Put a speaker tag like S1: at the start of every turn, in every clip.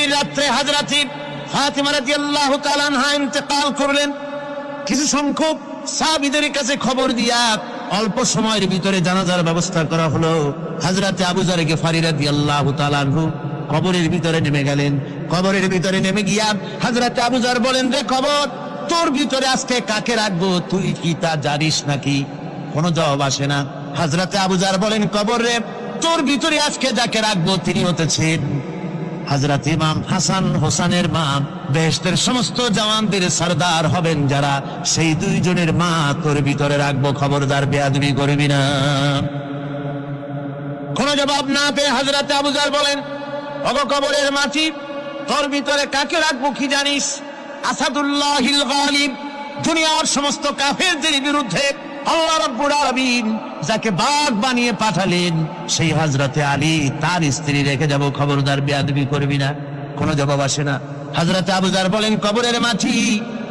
S1: গভীর রাত্রে হযরত ফাতিমা রাদিয়াল্লাহু তাআলা আনহা ইন্তেকাল করলেন। কিছু সংখ্যক সাহাবীদের কাছে খবর দিয়া অল্প সময়ের ভিতরে জানাজার ব্যবস্থা করা হলো। হযরত আবু যর গিফারী রাদিয়াল্লাহু তাআলা আনহু কবরের ভিতরে নেমে গেলেন। কবরের ভিতরে নেমে গিয়া হযরত আবু যর বলেন, রে কবর, তোর ভিতরে আজকে কাকে রাখবো, তুই কি তা জানিস নাকি? কোনো জবাব আসে না। হযরত আবু যর বলেন, কবর রে, তোর ভিতরে আজকে যাকে রাখবো তিনি হতেছেন হযরত ইমাম হাসান হোসেনের মা, বেহেশতের সমস্ত জওয়ানদের সরদার হবেন যারা, সেই দুইজনের মা তোর ভিতরে রাখবো, খবরদার বেয়াদবি করবি না। কোনো জবাব না পেয়ে হযরত আবু যর বলেন, ওগো কবরের মাটি, তোর ভিতরে কাকে রাখবো কি জানিস? আসাদুল্লাহিল গালিব, দুনিয়ার সমস্ত কাফেরদের বিরুদ্ধে আল্লাহ রাব্বুল আলামিন যাকে বাঘ বানিয়ে পাঠালেন, সেই হযরতে আলী তার স্ত্রী রেখে যাব, খবরদার বেয়াদবি করবি না। কোনো জবাব আসে না। হযরত আবু যর বলেন, কবরের মাটি,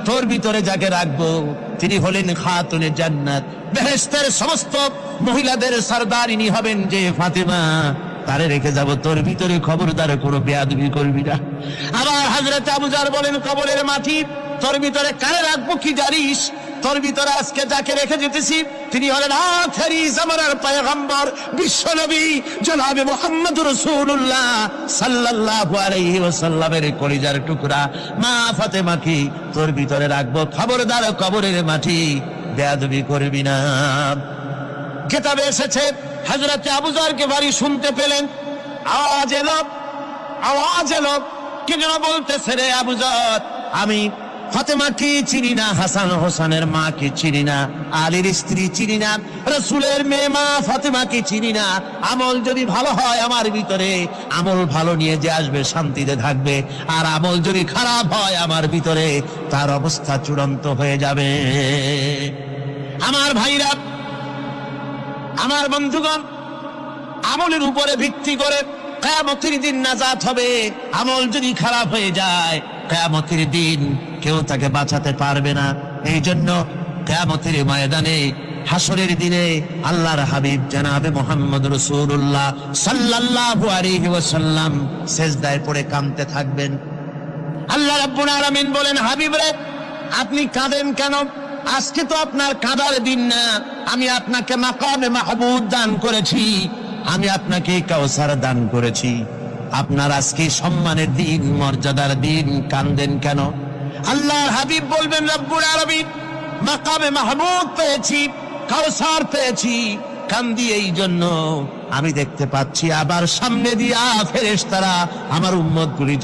S1: তোর ভিতরে যাকে রাখবো তিনি হলেন খাতুনে জান্নাত, বেহেশতের সমস্ত মহিলাদের সরদারিনী হবেন যে ফাতেমা, তারে রেখে যাব, তোর ভিতরে খবরদার কোনো বেয়াদবি করবি না। আবার হযরত আবু যর বলেন, কবরের মাটি, তোর ভিতরে কারে রাখবো কি জানিস? তোর ভিতরে আজকে যাকে রেখে যেতেছি তিনি হলেন আখেরি জামানার পয়গম্বর বিশ্বনবী জনাবে মুহাম্মদুর রাসূলুল্লাহ সাল্লাল্লাহু আলাইহি ওয়াসাল্লামের কলিজার টুকরা মা ফাতেমাকে তোর ভিতরে রাখবো, খবরদার কবরের মাটি বেয়াদবি করবি না। কিতাবে এসেছে হযরত আবু যর গিফারী শুনতে পেলেন, আওয়াজ এলো, কি যেন বলতেছে, রে আবু যর, আমি ফাতেমাকে চিনি না, হাসান হোসেনের মাকে চিনি না, আলীর স্ত্রী চিনি না, রাসূলের মেয়ে মা ফাতেমাকে চিনি না। আমল যদি ভালো হয় আমার ভিতরে, আমল ভালো নিয়ে যে আসবে শান্তিতে থাকবে, আর আমল যদি খারাপ হয় আমার ভিতরে, তার অবস্থা চূড়ান্ত হয়ে যাবে। আমার ভাইরা, আমার বন্ধুগণ, আমলের উপরে ভিত্তি করে কিয়ামতের দিন নাজাত হবে। আমল যদি খারাপ হয়ে যায় কিয়ামতের দিন কেউ তাকে বাঁচাতে পারবে না। এই জন্য কিয়ামতের ময়দানে, হাসরের দিনে আল্লাহর হাবিব জনাবে মুহাম্মদ রাসূলুল্লাহ সাল্লাল্লাহু আলাইহি ওয়াসাল্লাম সিজদায় পড়ে কাঁদতে থাকবেন। আল্লাহ রাব্বুল আলামিন বলেন, হাবিব রে, আপনি কাঁদেন কেন? আজকে তো আপনার কাঁদার দিন না, আমি আপনাকে মাকামে মাহমুদ দান করেছি, আমি আপনাকে কাউসার দান করেছি, আপনার আজকে সম্মানের দিন, মর্যাদার দিন, কাঁদেন কেন? আল্লাহর হাবিব বলবেন, রব্বুল আলামিন, মাকামে মাহমুদ পেয়েছি, কাউসার পেয়েছি, কান্দি এই জন্য আমি দেখতে পাচ্ছি আবার সামনে দিয়া ফেরেশতারা আমার উম্মতগুলি